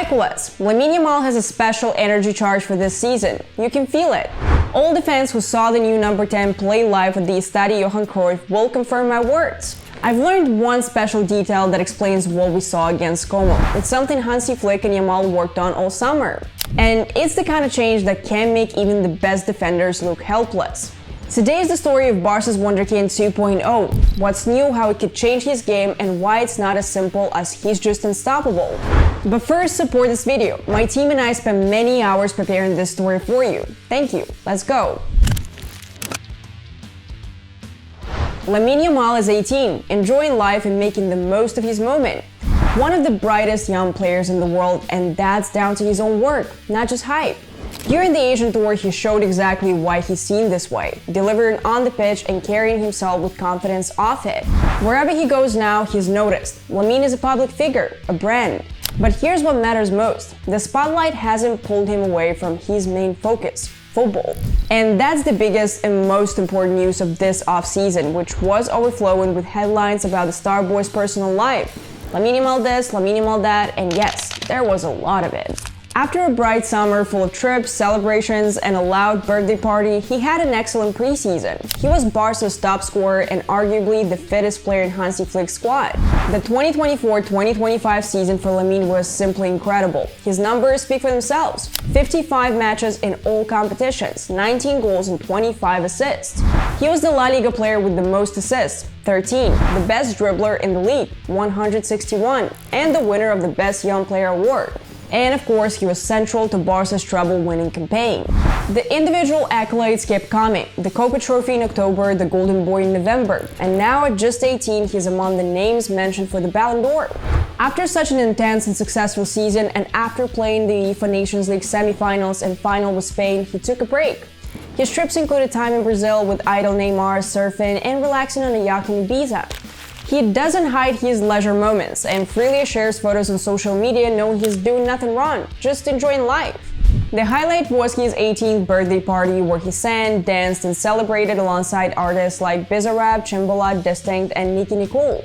Hi CULES, LAMINE YAMAL has a special energy charge for this season. You can feel it. All the fans who saw the new number 10 play live at the Estadio Johan Cruyff will confirm my words. I've learned one special detail that explains what we saw against Como. It's something Hansi Flick and Yamal worked on all summer. And it's the kind of change that can make even the best defenders look helpless. Today is the story of Barca's Wonderkind 2.0. What's new, how it could change his game, and why it's not as simple as he's just unstoppable. But first, support this video. My team and I spent many hours preparing this story for you. Thank you. Let's go. LAMINE YAMAL is 18, enjoying life and making the most of his moment. One of the brightest young players in the world, and that's down to his own work, not just hype. During the Asian tour, he showed exactly why he's seen this way, delivering on the pitch and carrying himself with confidence off it. Wherever he goes now, he's noticed. LAMINE is a public figure, a brand. But here's what matters most. The spotlight hasn't pulled him away from his main focus, football. And that's the biggest and most important news of this off-season, which was overflowing with headlines about the star boy's personal life. LAMINE YAMAL this, LAMINE YAMAL that, and yes, there was a lot of it. After a bright summer full of trips, celebrations, and a loud birthday party, he had an excellent preseason. He was Barca's top scorer and arguably the fittest player in Hansi Flick's squad. The 2024-2025 season for LAMINE was simply incredible. His numbers speak for themselves. 55 matches in all competitions, 19 goals and 25 assists. He was the La Liga player with the most assists, 13, the best dribbler in the league, 161, and the winner of the Best Young Player award. And of course, he was central to Barca's treble-winning campaign. The individual accolades kept coming, the Copa Trophy in October, the Golden Boy in November, and now at just 18, he's among the names mentioned for the Ballon d'Or. After such an intense and successful season, and after playing the UEFA Nations League semi-finals and final with Spain, he took a break. His trips included time in Brazil with idol Neymar, surfing, and relaxing on a yacht in Ibiza. He doesn't hide his leisure moments and freely shares photos on social media knowing he's doing nothing wrong, just enjoying life. The highlight was his 18th birthday party where he sang, danced, and celebrated alongside artists like Bizarrap, Chimbola, Distinct, and Nicki Nicole.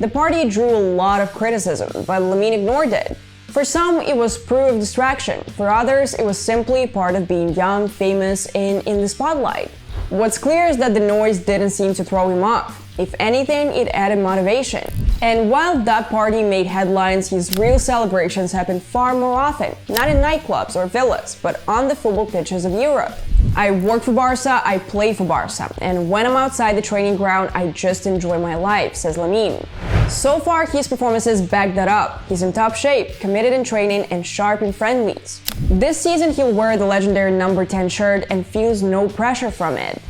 The party drew a lot of criticism, but LAMINE ignored it. For some, it was proof of distraction. For others, it was simply part of being young, famous, and in the spotlight. What's clear is that the noise didn't seem to throw him off. If anything, it added motivation. And while that party made headlines, his real celebrations happen far more often, not in nightclubs or villas, but on the football pitches of Europe. I work for Barca, I play for Barca, and when I'm outside the training ground, I just enjoy my life, says LAMINE. So far, his performances back that up. He's in top shape, committed in training, and sharp in friendlies. This season, he'll wear the legendary number 10 shirt and feels no pressure from it.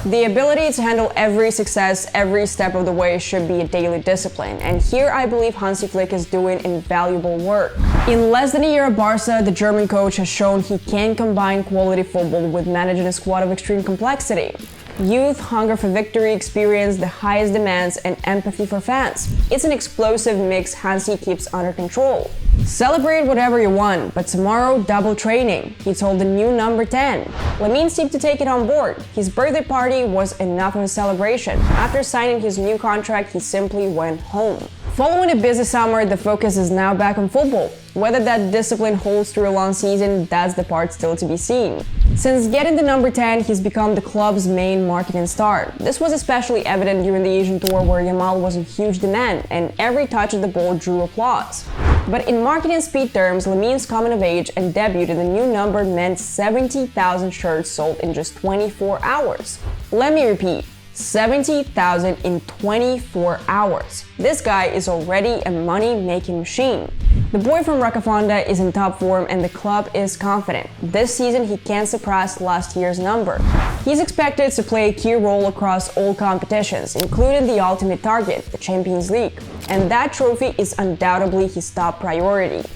The ability to handle every success every step of the way should be a daily discipline, and here I believe Hansi Flick is doing invaluable work. In less than a year at Barca, the German coach has shown he can combine quality football with managing a squad of extreme complexity. Youth, hunger for victory, experience, the highest demands, and empathy for fans. It's an explosive mix Hansi keeps under control. Celebrate whatever you want, but tomorrow double training, he told the new number 10. LAMINE seemed to take it on board. His birthday party was enough of a celebration. After signing his new contract, he simply went home. Following a busy summer, the focus is now back on football. Whether that discipline holds through a long season, that's the part still to be seen. Since getting the number 10, he's become the club's main marketing star. This was especially evident during the Asian tour where Yamal was in huge demand, and every touch of the ball drew applause. But in marketing speed terms, LAMINE's coming of age and debut in the new number meant 70,000 shirts sold in just 24 hours. Let me repeat. 70,000 in 24 hours. This guy is already a money-making machine. The boy from Roccafonda is in top form and the club is confident. This season he can surpass last year's number. He's expected to play a key role across all competitions, including the ultimate target, the Champions League. And that trophy is undoubtedly his top priority.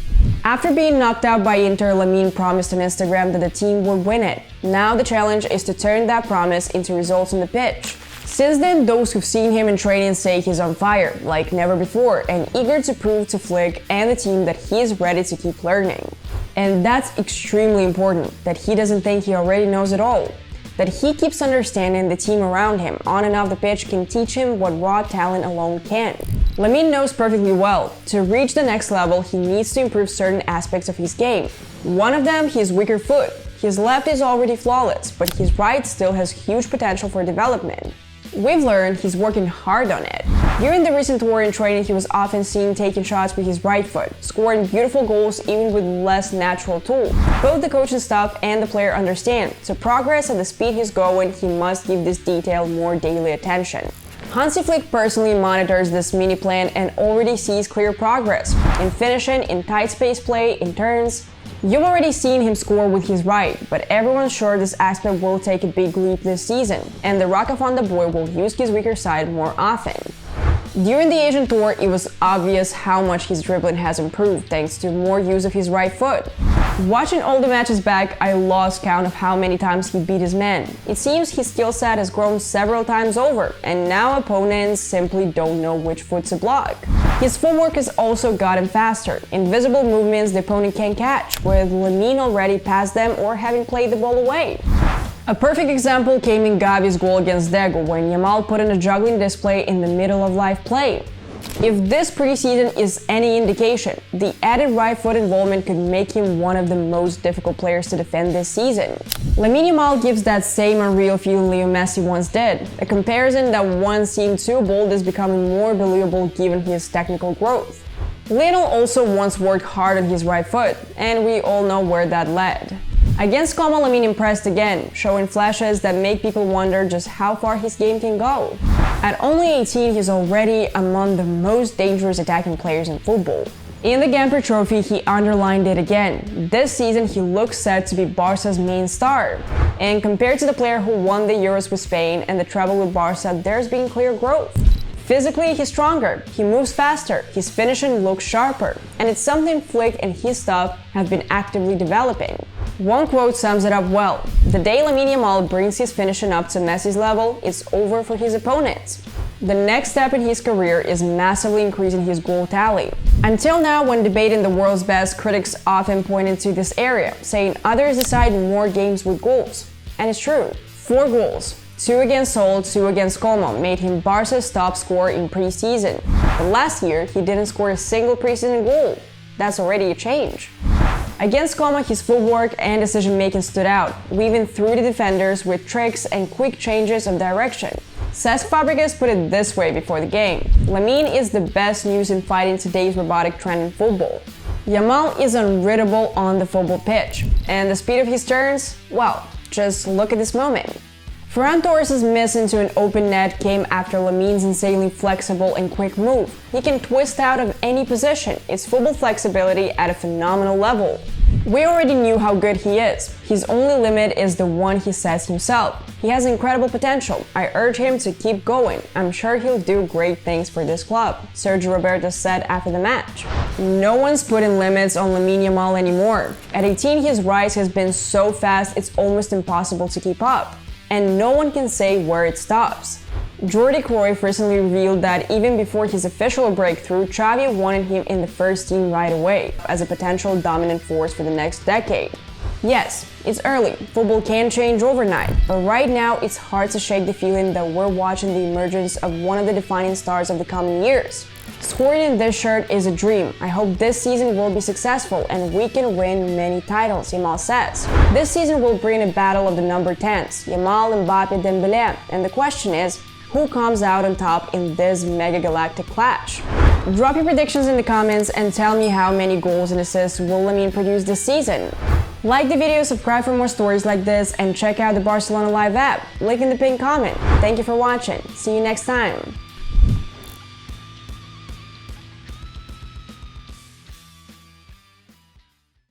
After being knocked out by Inter, LAMINE promised on Instagram that the team would win it. Now the challenge is to turn that promise into results on the pitch. Since then, those who've seen him in training say he's on fire, like never before, and eager to prove to Flick and the team that he is ready to keep learning. And that's extremely important, that he doesn't think he already knows it all. That he keeps understanding the team around him, on and off the pitch, can teach him what raw talent alone can. LAMINE knows perfectly well, to reach the next level, he needs to improve certain aspects of his game. One of them, his weaker foot. His left is already flawless, but his right still has huge potential for development. We've learned he's working hard on it. During the recent tour in training, he was often seen taking shots with his right foot, scoring beautiful goals even with less natural tools. Both the coaching staff and the player understand, to progress at the speed he's going, he must give this detail more daily attention. Hansi Flick personally monitors this mini plan and already sees clear progress in finishing, in tight space play, in turns. You've already seen him score with his right, but everyone's sure this aspect will take a big leap this season, and the Rockafonda boy will use his weaker side more often. During the Asian tour, it was obvious how much his dribbling has improved thanks to more use of his right foot. Watching all the matches back, I lost count of how many times he beat his man. It seems his skill set has grown several times over, and now opponents simply don't know which foot to block. His footwork has also gotten faster, invisible movements the opponent can't catch, with LAMINE already past them or having played the ball away. A perfect example came in Gavi's goal against Daegu, when Yamal put in a juggling display in the middle of live play. If this preseason is any indication, the added right foot involvement could make him one of the most difficult players to defend this season. LAMINE Yamal gives that same unreal feeling Leo Messi once did, a comparison that once seemed too bold is becoming more believable given his technical growth. Lionel also once worked hard on his right foot, and we all know where that led. Against Como, LAMINE impressed again, showing flashes that make people wonder just how far his game can go. At only 18, he's already among the most dangerous attacking players in football. In the Gamper Trophy, he underlined it again. This season, he looks set to be Barca's main star. And compared to the player who won the Euros with Spain and the treble with Barca, there's been clear growth. Physically, he's stronger, he moves faster, his finishing looks sharper, and it's something Flick and his staff have been actively developing. One quote sums it up well: "The day LAMINE Yamal brings his finishing up to Messi's level, it's over for his opponents." The next step in his career is massively increasing his goal tally. Until now, when debating the world's best, critics often pointed to this area, saying others decide more games with goals. And it's true, 4 goals. 2 against Seoul, 2 against Como made him Barca's top scorer in preseason. But last year, he didn't score a single preseason goal. That's already a change. Against Como, his footwork and decision-making stood out, weaving through the defenders with tricks and quick changes of direction. Cesc Fabregas put it this way before the game: LAMINE is the best news in fighting today's robotic trend in football. Yamal is unreadable on the football pitch, and the speed of his turns, well, just look at this moment. Ferran Torres' miss into an open net came after LAMINE's insanely flexible and quick move. He can twist out of any position, it's football flexibility at a phenomenal level. We already knew how good he is. His only limit is the one he sets himself. He has incredible potential. I urge him to keep going. I'm sure he'll do great things for this club, Sergio Roberto said after the match. No one's putting limits on LAMINE Yamal anymore. At 18, his rise has been so fast it's almost impossible to keep up. And no one can say where it stops. Jordi Cruyff recently revealed that even before his official breakthrough, Xavi wanted him in the first team right away, as a potential dominant force for the next decade. Yes, it's early, football can change overnight, but right now it's hard to shake the feeling that we're watching the emergence of one of the defining stars of the coming years. Scoring in this shirt is a dream. I hope this season will be successful and we can win many titles, Yamal says. This season will bring a battle of the number 10s, Yamal, Mbappe, Dembélé, and the question is, who comes out on top in this mega galactic clash? Drop your predictions in the comments and tell me how many goals and assists will LAMINE produce this season. Like the video, subscribe for more stories like this, and check out the Barcelona Live app, link in the pinned comment. Thank you for watching. See you next time.